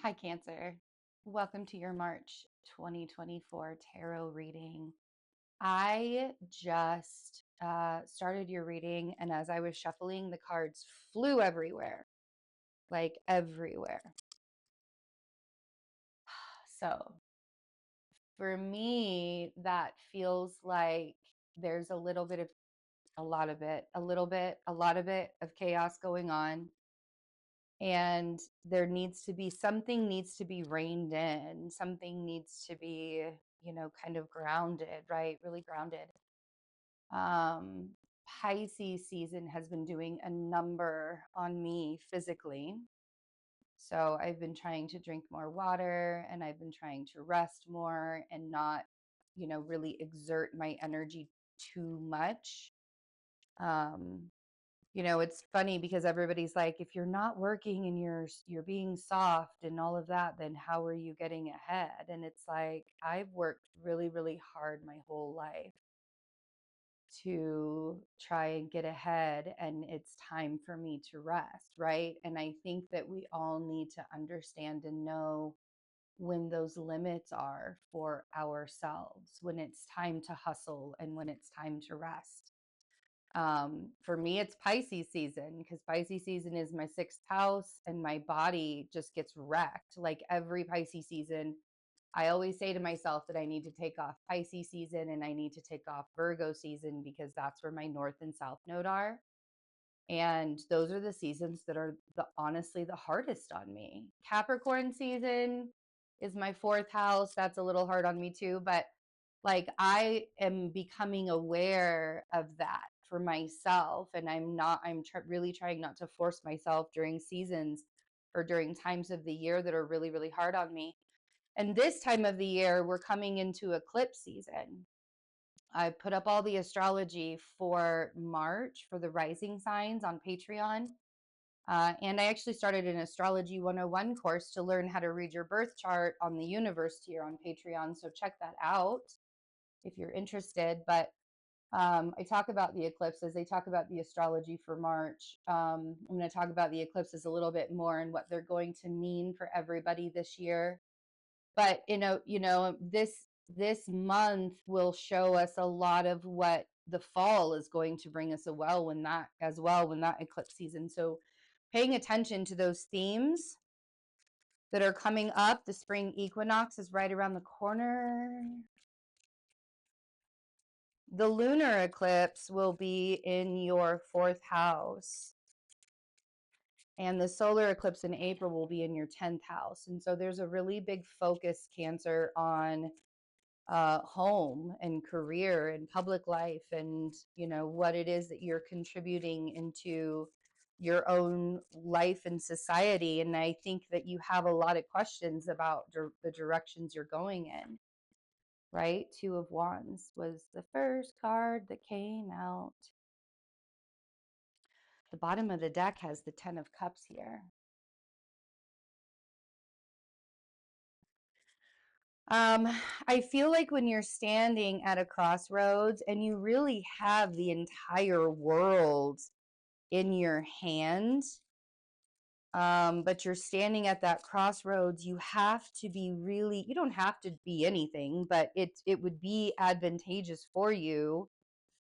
Hi, Cancer. Welcome to your March 2024 tarot reading. I just started your reading, and as I was shuffling, the cards flew everywhere, like everywhere. So for me, that feels like there's a little bit of a lot of it, a little bit, a lot of it of chaos going on. And there needs to be something needs to be reined in, something needs to be, kind of grounded, right? Really grounded. um Pisces season has been doing a number on me physically, so I've been trying to drink more water, and I've been trying to rest more and not, really exert my energy too much. um it's funny because everybody's like, if you're not working and you're being soft and all of that, then how are you getting ahead? And it's like, I've worked really, really hard my whole life to try and get ahead, and it's time for me to rest, right? And I think that we all need to understand and know when those limits are for ourselves, when it's time to hustle and when it's time to rest. For me, it's Pisces season, because Pisces season is my 6th house, and my body just gets wrecked. Like every Pisces season, I always say to myself that I need to take off Pisces season and I need to take off Virgo season, because that's where my North and South node are. And those are the seasons that are honestly the hardest on me. Capricorn season is my 4th house. That's a little hard on me too, but like I am becoming aware of that for myself, and I'm really trying not to force myself during seasons or during times of the year that are really, really hard on me. And this time of the year, we're coming into eclipse season. I put up all the astrology for March for the rising signs on Patreon. And I actually started an Astrology 101 course to learn how to read your birth chart on the universe tier on Patreon. So check that out if you're interested. But I talk about the eclipses. I talk about the astrology for March. I'm going to talk about the eclipses a little bit more and what they're going to mean for everybody this year. But this month will show us a lot of what the fall is going to bring us when that eclipse season. So paying attention to those themes that are coming up. The spring equinox is right around the corner. The lunar eclipse will be in your 4th house, and the solar eclipse in April will be in your 10th house. And so there's a really big focus, Cancer, on home and career and public life, and what it is that you're contributing into your own life and society. And I think that you have a lot of questions about the directions you're going in, right? 2 of Wands was the first card that came out. The bottom of the deck has the 10 of Cups here. I feel like when you're standing at a crossroads and you really have the entire world in your hand, but you're standing at that crossroads, you have to be really, you don't have to be anything, but it would be advantageous for you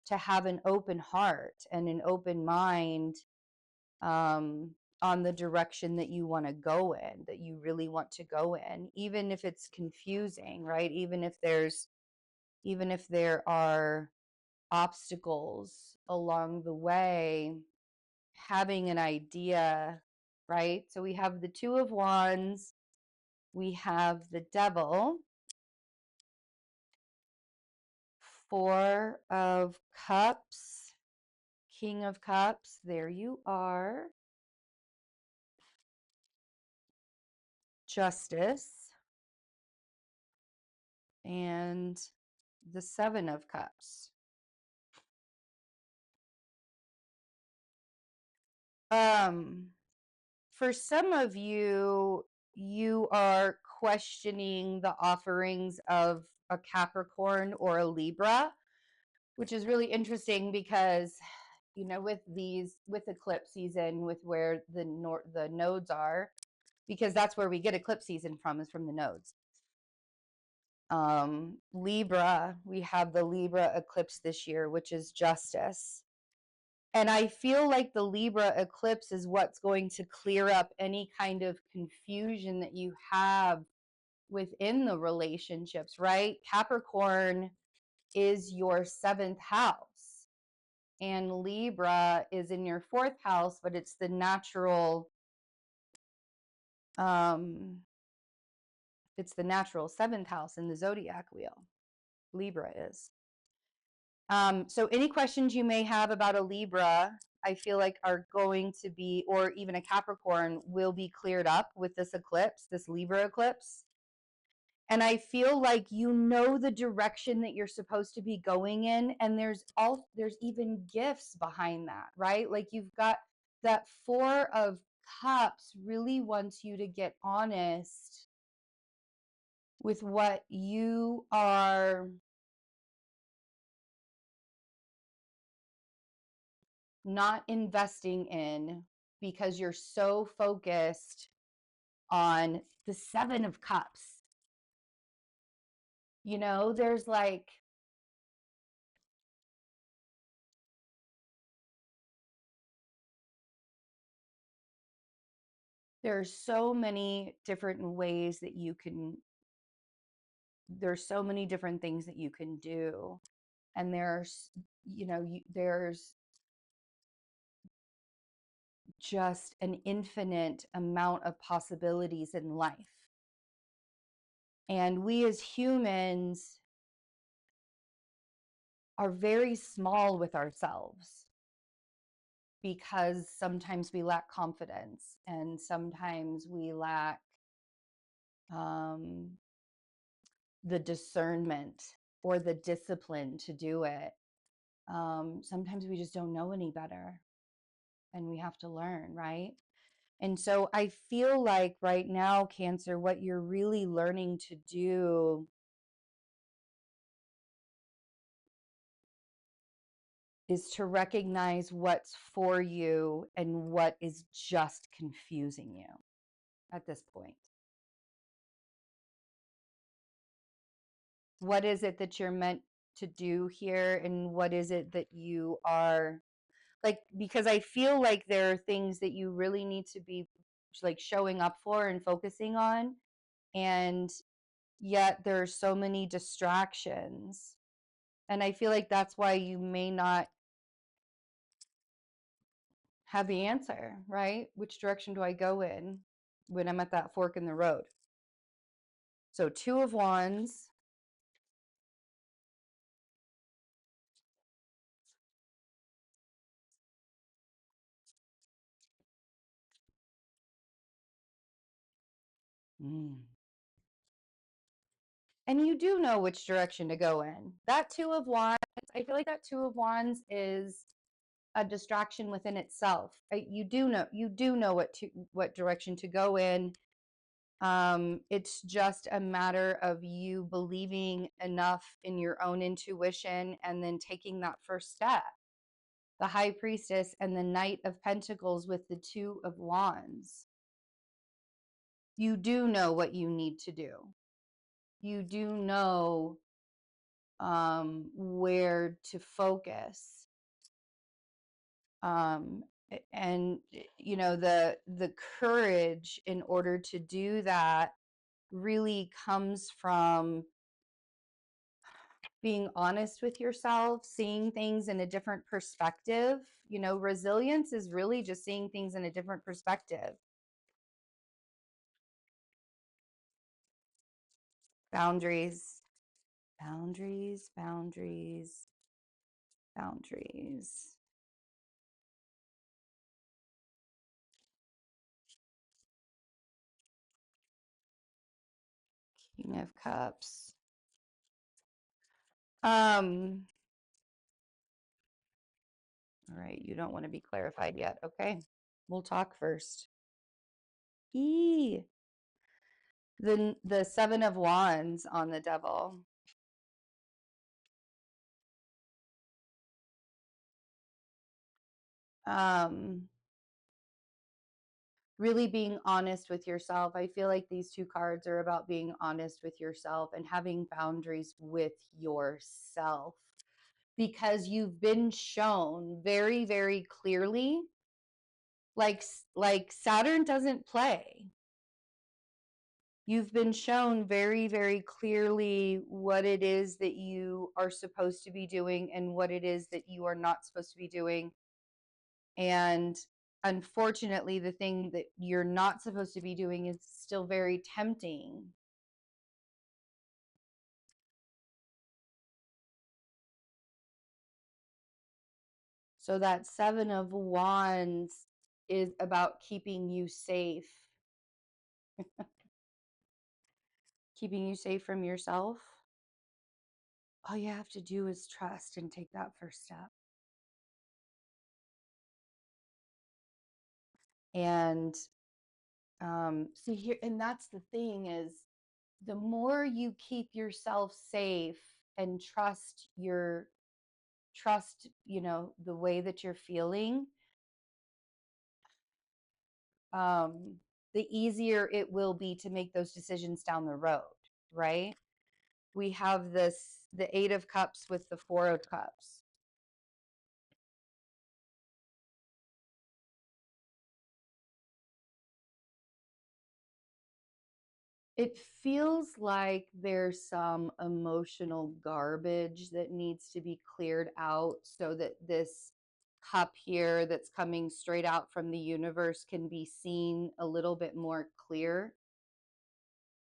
to have an open heart and an open mind, on the direction that you want to go in, that you really want to go in, even if it's confusing, right? Even if there are obstacles along the way, having an idea, right? So we have the 2 of Wands, we have the Devil, 4 of Cups, King of Cups, there you are, Justice, and the 7 of Cups. For some of you, you are questioning the offerings of a Capricorn or a Libra, which is really interesting because, with eclipse season, with where the nodes are, because that's where we get eclipse season from, is from the nodes. Libra, we have the Libra eclipse this year, which is justice. And I feel like the Libra eclipse is what's going to clear up any kind of confusion that you have within the relationships, right? Capricorn is your 7th house, and Libra is in your 4th house, but it's the natural, it's the natural 7th house in the zodiac wheel. Libra is. So any questions you may have about a Libra, I feel like are going to be, or even a Capricorn, will be cleared up with this eclipse, this Libra eclipse. And I feel like you know the direction that you're supposed to be going in, and there's even gifts behind that, right? Like you've got that 4 of Cups really wants you to get honest with what you are not investing in because you're so focused on the 7 of Cups. You know, there's like, there's so many different ways that you can, there's so many different things that you can do. And there's, you know, there's just an infinite amount of possibilities in life. And we as humans are very small with ourselves because sometimes we lack confidence and sometimes we lack the discernment or the discipline to do it. Sometimes we just don't know any better and we have to learn, right? And so I feel like right now, Cancer, what you're really learning to do is to recognize what's for you and what is just confusing you at this point. What is it that you're meant to do here, and what is it that you are like, because I feel like there are things that you really need to be like showing up for and focusing on, and yet there's so many distractions, and I feel like that's why you may not have the answer, right? Which direction do I go in when I'm at that fork in the road? So 2 of Wands, and you do know which direction to go in. That 2 of Wands, I feel like that 2 of Wands is a distraction within itself. You do know what direction to go in. It's just a matter of you believing enough in your own intuition and then taking that first step. The High Priestess and the Knight of Pentacles with the 2 of Wands. You do know what you need to do. You do know where to focus. And you know, the courage in order to do that really comes from being honest with yourself, seeing things in a different perspective. You know, resilience is really just seeing things in a different perspective. Boundaries, boundaries, boundaries, boundaries. King of Cups. All right, you don't want to be clarified yet. Okay, we'll talk first. The 7 of Wands on the Devil. really being honest with yourself. I feel like these two cards are about being honest with yourself and having boundaries with yourself, because you've been shown very, very clearly, like Saturn doesn't play. You've been shown very, very clearly what it is that you are supposed to be doing and what it is that you are not supposed to be doing. And unfortunately, the thing that you're not supposed to be doing is still very tempting. So that Seven of Wands is about keeping you safe, keeping you safe from yourself. All you have to do is trust and take that first step. And see here, and that's the thing, is the more you keep yourself safe and trust the way that you're feeling, the easier it will be to make those decisions down the road, right? We have the Eight of Cups with the Four of Cups. It feels like there's some emotional garbage that needs to be cleared out so that this cup here that's coming straight out from the universe can be seen a little bit more clear.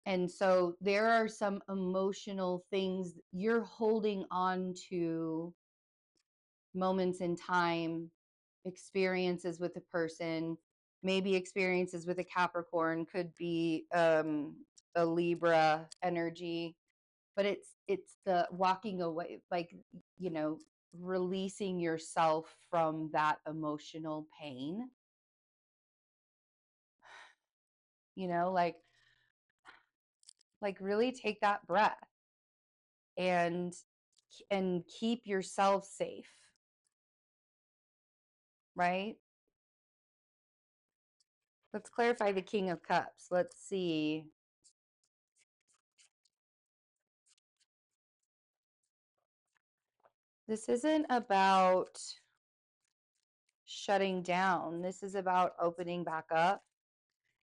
And so there are some emotional things you're holding on to, moments in time, experiences with a person, maybe experiences with a Capricorn, could be a Libra energy, but it's the walking away, like, releasing yourself from that emotional pain. You know, like really take that breath and keep yourself safe, right? Let's clarify the King of Cups. Let's see. This isn't about shutting down. This is about opening back up.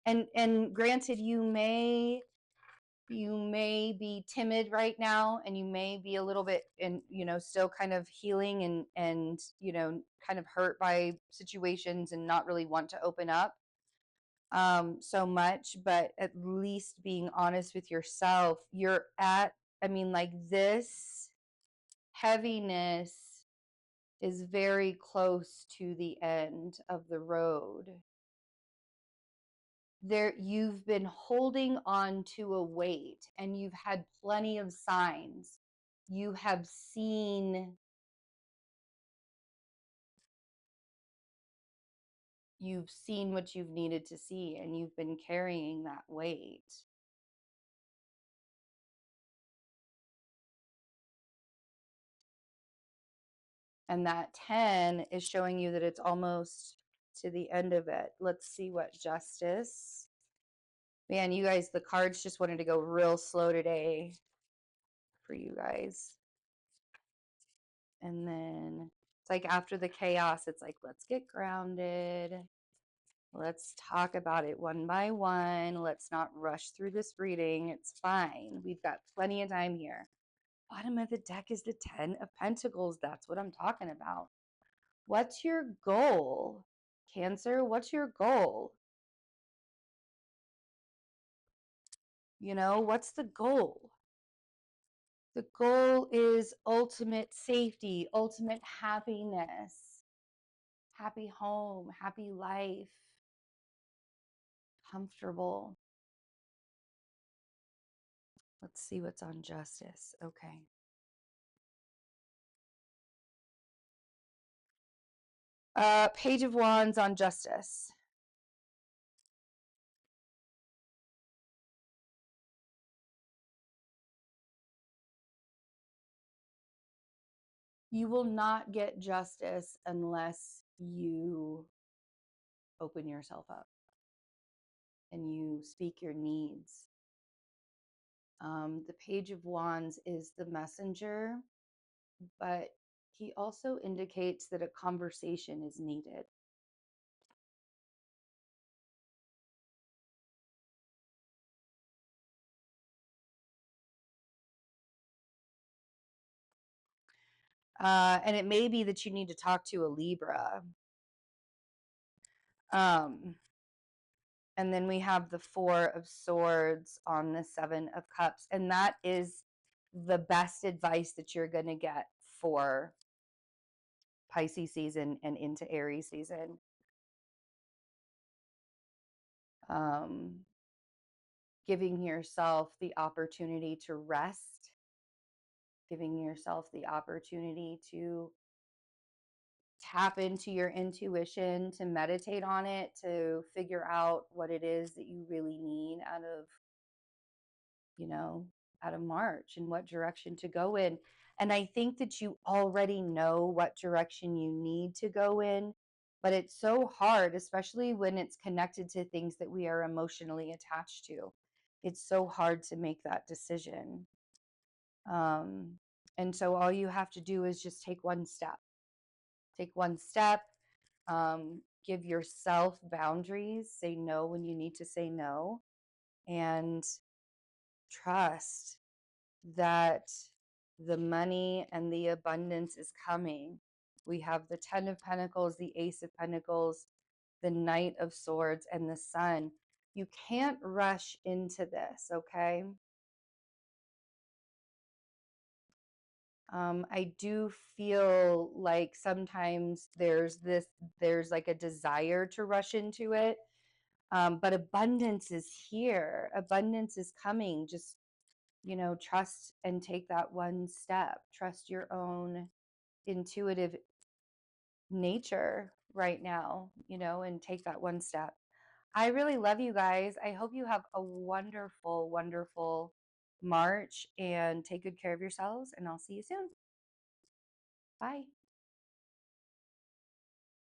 And granted, you may be timid right now, and you may be a little bit still kind of healing and kind of hurt by situations and not really want to open up so much, but at least being honest with yourself, like, this heaviness is very close to the end of the road. You've been holding on to a weight, and you've had plenty of signs. You've seen what you've needed to see, and you've been carrying that weight. And that 10 is showing you that it's almost to the end of it. Let's see what Justice. Man, you guys, the cards just wanted to go real slow today for you guys. And then it's like, after the chaos, it's like, let's get grounded. Let's talk about it one by one. Let's not rush through this reading. It's fine. We've got plenty of time here. Bottom of the deck is the 10 of Pentacles. That's what I'm talking about. What's your goal, Cancer? What's your goal? What's the goal? The goal is ultimate safety, ultimate happiness, happy home, happy life, comfortable. Let's see what's on Justice. Okay. Page of Wands on Justice. You will not get justice unless you open yourself up. and you speak your needs. The Page of Wands is the messenger, but he also indicates that a conversation is needed. And it may be that you need to talk to a Libra. And then we have the Four of Swords on the Seven of Cups. And that is the best advice that you're going to get for Pisces season and into Aries season. Giving yourself the opportunity to rest, giving yourself the opportunity to tap into your intuition, to meditate on it, to figure out what it is that you really need out of March and what direction to go in. And I think that you already know what direction you need to go in, but it's so hard, especially when it's connected to things that we are emotionally attached to. It's so hard to make that decision. And so all you have to do is just take one step. Take one step, give yourself boundaries, say no when you need to say no, and trust that the money and the abundance is coming. We have the 10 of Pentacles, the Ace of Pentacles, the Knight of Swords, and the Sun. You can't rush into this, okay? I do feel like sometimes there's like a desire to rush into it. But abundance is here. Abundance is coming. Just, trust and take that one step. Trust your own intuitive nature right now, and take that one step. I really love you guys. I hope you have a wonderful, wonderful March and take good care of yourselves, and I'll see you soon. Bye.